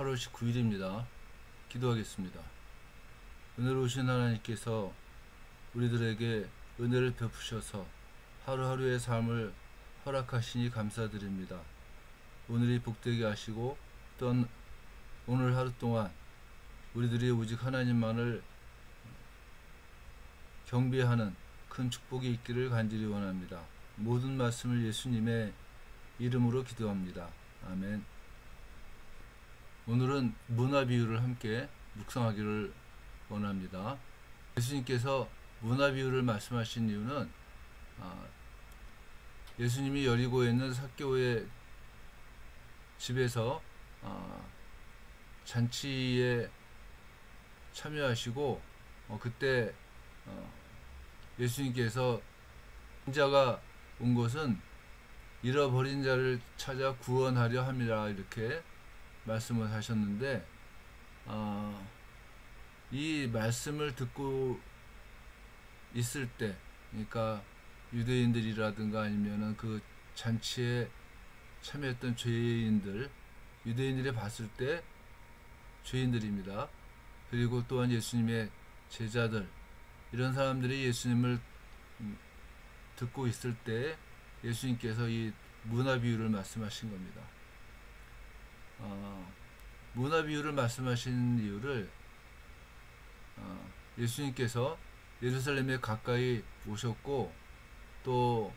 8월 19일입니다. 기도하겠습니다. 은혜로우신 하나님께서 우리들에게 은혜를 베푸셔서 하루하루의 삶을 허락하시니 감사드립니다. 오늘이 복되게 하시고 또 오늘 하루 동안 우리들이 오직 하나님만을 경배하는 큰 축복이 있기를 간절히 원합니다. 모든 말씀을 예수님의 이름으로 기도합니다. 아멘. 오늘은 문화 비유를 함께 묵상하기를 원합니다. 예수님께서 문화 비유를 말씀하신 이유는 예수님이 여리고에 있는 삭개오의 집에서 잔치에 참여하시고 그때 예수님께서 인자가 온 것은 잃어버린 자를 찾아 구원하려 함이라 이렇게 말씀을 하셨는데 이 말씀을 듣고 있을 때, 그러니까 유대인들이라든가 아니면은 그 잔치에 참여했던 죄인들, 유대인들이 봤을 때 죄인들입니다. 그리고 또한 예수님의 제자들, 이런 사람들이 예수님을 듣고 있을 때 예수님께서 이 문화 비유를 말씀하신 겁니다. 문화 비유를 말씀하신 이유를 예수님께서 예루살렘에 가까이 오셨고 또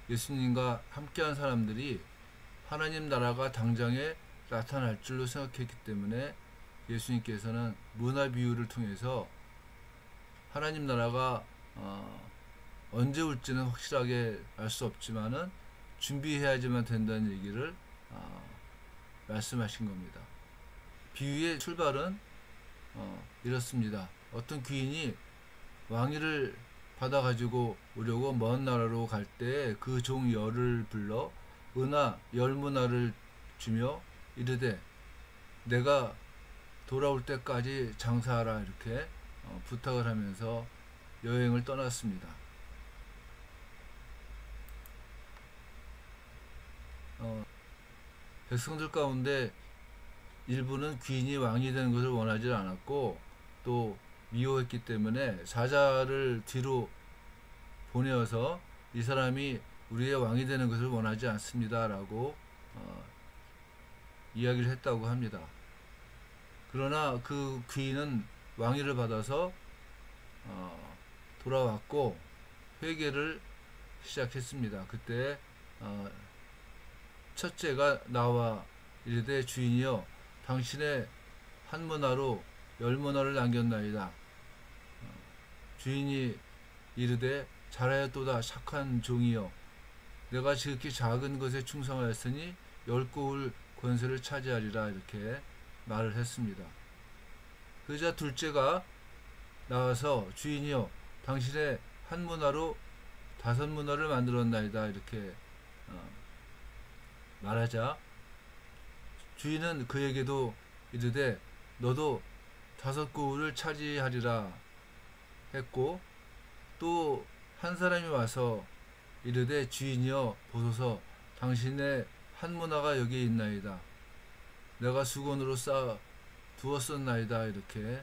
예수님과 함께한 사람들이 하나님 나라가 당장에 나타날 줄로 생각했기 때문에 예수님께서는 문화 비유를 통해서 하나님 나라가 언제 올지는 확실하게 알 수 없지만은 준비해야지만 된다는 얘기를 말씀하신 겁니다. 비유의 출발은 이렇습니다. 어떤 귀인이 왕위를 받아 가지고 오려고 먼 나라로 갈 때 그 종 열을 불러 은하 10문화를 주며 이르되 내가 돌아올 때까지 장사하라 이렇게 부탁을 하면서 여행을 떠났습니다. 백성들 가운데 일부는 귀인이 왕이 되는 것을 원하지 않았고 또 미워했기 때문에 사자를 뒤로 보내어서 이 사람이 우리의 왕이 되는 것을 원하지 않습니다 라고 이야기를 했다고 합니다. 그러나 그 귀인은 왕위를 받아서 돌아왔고 회개를 시작했습니다. 그때 첫째가 나와 이르되 주인이여 당신의 한 문화로 10문화를 남겼나이다. 주인이 이르되 잘하였도다 착한 종이여 내가 지극히 작은 것에 충성하였으니 10고을 권세를 차지하리라 이렇게 말을 했습니다. 그러자 둘째가 나와서 주인이여 당신의 한 문화로 5문화를 만들었나이다 이렇게 말하자 주인은 그에게도 이르되 너도 5고을을 차지하리라 했고 또 한 사람이 와서 이르되 주인이여 보소서 당신의 한 문화가 여기 있나이다. 내가 수건으로 쌓아 두었었나이다 이렇게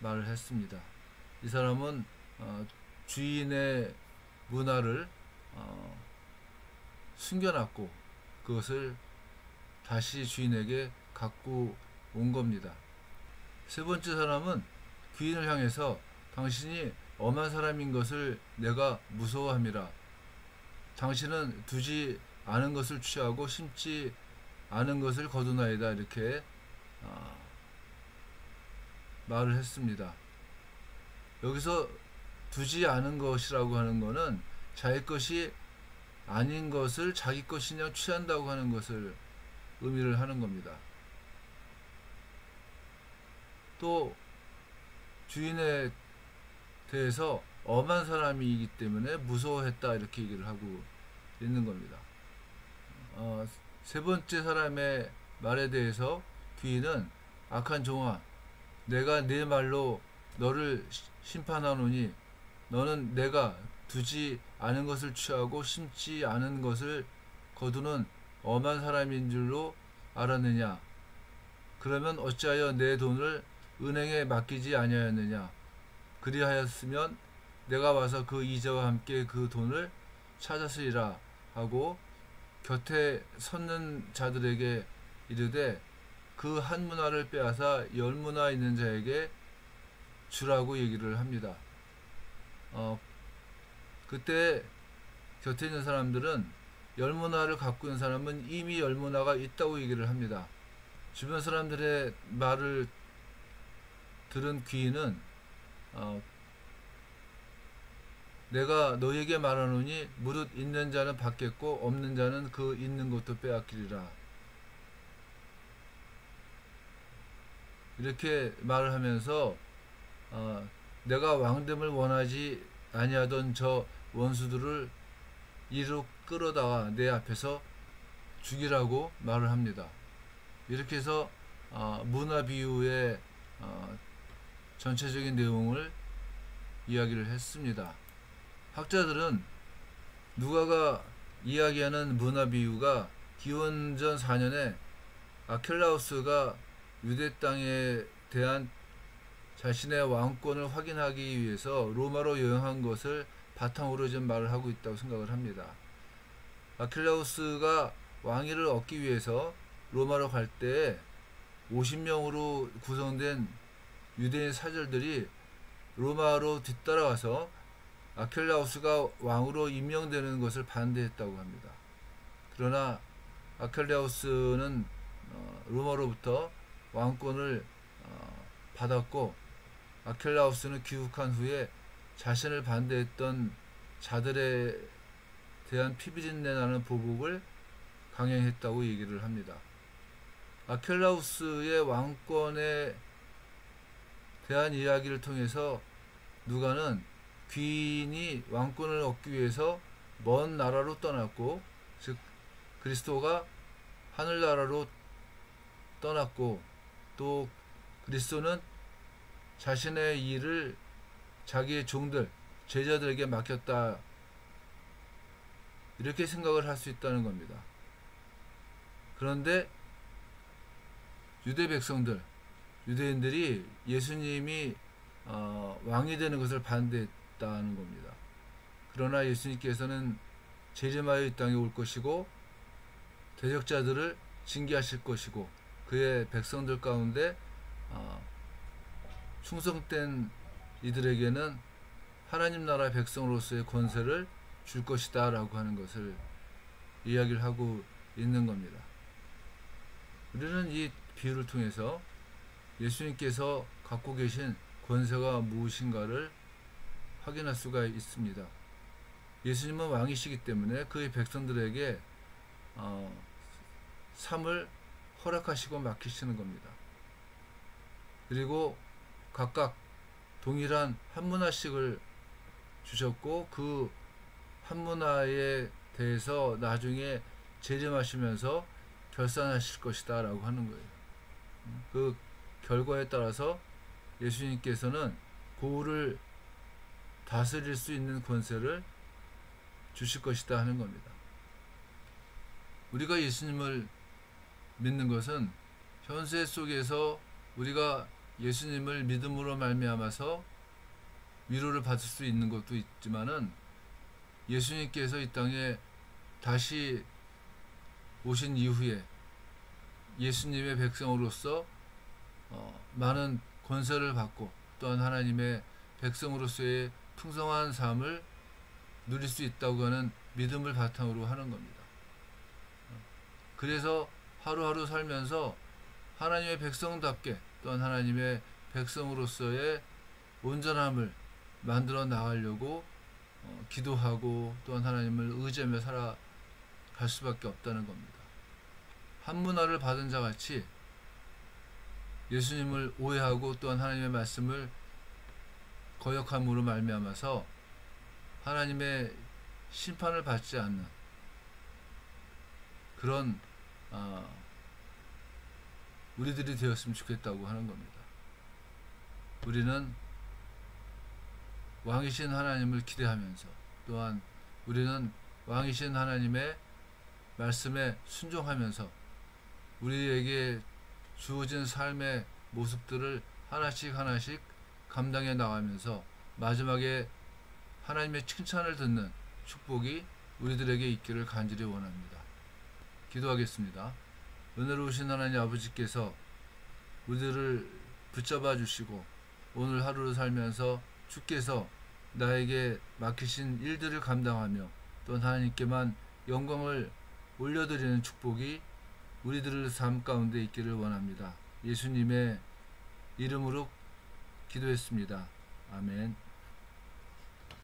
말을 했습니다. 이 사람은 주인의 문화를 숨겨놨고 그것을 다시 주인에게 갖고 온 겁니다. 세 번째 사람은 귀인을 향해서 당신이 엄한 사람인 것을 내가 무서워함이라. 당신은 두지 않은 것을 취하고 심지 않은 것을 거두나이다 이렇게 말을 했습니다. 여기서 두지 않은 것이라고 하는 것은 자기 것이 아닌 것을 자기 것이냐 취한다고 하는 것을 의미를 하는 겁니다. 또 주인에 대해서 엄한 사람이기 때문에 무서워했다 이렇게 얘기를 하고 있는 겁니다. 세 번째 사람의 말에 대해서 귀인은 악한 종아 내가 네 말로 너를 심판하노니 너는 내가 두지 않은 것을 취하고 심지 않은 것을 거두는 엄한 사람인 줄로 알았느냐? 그러면 어찌하여 내 돈을 은행에 맡기지 아니하였느냐? 그리하였으면 내가 와서 그 이자와 함께 그 돈을 찾았으리라 하고 곁에 섰는 자들에게 이르되 그 한 문화를 빼앗아 열 문화 있는 자에게 주라고 얘기를 합니다. 그때 곁에 있는 사람들은 열 문화를 갖고 있는 사람은 이미 열 문화가 있다고 얘기를 합니다. 주변 사람들의 말을 들은 귀인은 내가 너에게 말하노니 무릇 있는 자는 받겠고 없는 자는 그 있는 것도 빼앗기리라. 이렇게 말을 하면서 내가 왕됨을 원하지 아니하던 저 원수들을 이리로 끌어다가 내 앞에서 죽이라고 말을 합니다. 이렇게 해서 문화 비유의 전체적인 내용을 이야기를 했습니다. 학자들은 누가가 이야기하는 문화 비유가 기원전 4년에 아켈라우스가 유대 땅에 대한 자신의 왕권을 확인하기 위해서 로마로 여행한 것을 바탕으로 좀 말을 하고 있다고 생각을 합니다. 아켈라우스가 왕위를 얻기 위해서 로마로 갈 때 50명으로 구성된 유대인 사절들이 로마로 뒤따라가서 아켈라우스가 왕으로 임명되는 것을 반대했다고 합니다. 그러나 아켈라우스는 로마로부터 왕권을 받았고 아켈라우스는 귀국한 후에 자신을 반대했던 자들에 대한 피비린내 나는 보복을 강행했다고 얘기를 합니다. 아켈라우스의 왕권에 대한 이야기를 통해서 누가는 귀인이 왕권을 얻기 위해서 먼 나라로 떠났고, 즉 그리스도가 하늘나라로 떠났고, 또 그리스도는 자신의 일을 자기의 종들, 제자들에게 맡겼다, 이렇게 생각을 할 수 있다는 겁니다. 그런데 유대 백성들, 유대인들이 예수님이 왕이 되는 것을 반대했다는 겁니다. 그러나 예수님께서는 재림하여 이 땅에 올 것이고 대적자들을 징계하실 것이고 그의 백성들 가운데 충성된 이들에게는 하나님 나라 백성으로서의 권세를 줄 것이다 라고 하는 것을 이야기를 하고 있는 겁니다. 우리는 이 비유를 통해서 예수님께서 갖고 계신 권세가 무엇인가를 확인할 수가 있습니다. 예수님은 왕이시기 때문에 그의 백성들에게 삶을 허락하시고 맡기시는 겁니다. 그리고 각각 동일한 한 문화씩을 주셨고 그 한 문화에 대해서 나중에 재림하시면서 결산하실 것이다 라고 하는 거예요. 그 결과에 따라서 예수님께서는 고을을 다스릴 수 있는 권세를 주실 것이다 하는 겁니다. 우리가 예수님을 믿는 것은 현세 속에서 우리가 예수님을 믿음으로 말미암아서 위로를 받을 수 있는 것도 있지만은 예수님께서 이 땅에 다시 오신 이후에 예수님의 백성으로서 많은 권세를 받고 또한 하나님의 백성으로서의 풍성한 삶을 누릴 수 있다고 하는 믿음을 바탕으로 하는 겁니다. 그래서 하루하루 살면서 하나님의 백성답게 또한 하나님의 백성으로서의 온전함을 만들어 나가려고 기도하고 또한 하나님을 의지하며 살아갈 수밖에 없다는 겁니다. 한 문화를 받은 자 같이 예수님을 오해하고 또한 하나님의 말씀을 거역함으로 말미암아서 하나님의 심판을 받지 않는 그런 우리들이 되었으면 좋겠다고 하는 겁니다. 우리는 왕이신 하나님을 기대하면서 또한 우리는 왕이신 하나님의 말씀에 순종하면서 우리에게 주어진 삶의 모습들을 하나씩 하나씩 감당해 나가면서 마지막에 하나님의 칭찬을 듣는 축복이 우리들에게 있기를 간절히 원합니다. 기도하겠습니다. 은혜로우신 하나님 아버지께서 우리들을 붙잡아 주시고 오늘 하루를 살면서 주께서 나에게 맡기신 일들을 감당하며 또 하나님께만 영광을 올려드리는 축복이 우리들의 삶 가운데 있기를 원합니다. 예수님의 이름으로 기도했습니다. 아멘.